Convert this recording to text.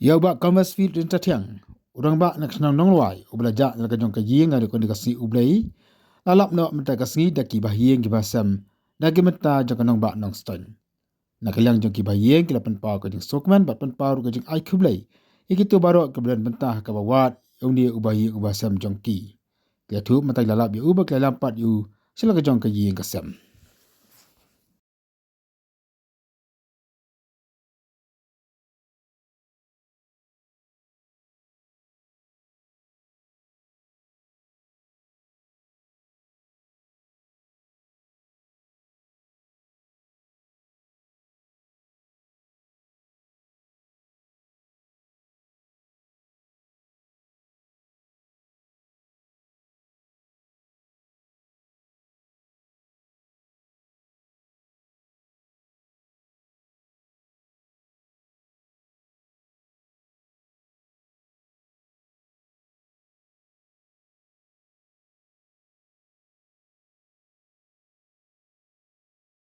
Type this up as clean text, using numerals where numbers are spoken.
Yau ba Commerce Field rin tatiang. Urang ba naksenang nongwai ublaja laga jong kayeng ngari kondi kasi ublai. Lalap no menta kasngi daki bahiyeng kibasam dagi menta jong kanong ba nong ston. Nakilang jong kibahiyeng kilapan pau ka jong sokman bat pan pau ka jong ai kublai. Ikitu baro kebelan menta ka bawat yaundi ubahi ubasam jong ki. Kiatu menta lalap yu ubak lalap pat yu sila ka jong kayeng kasam.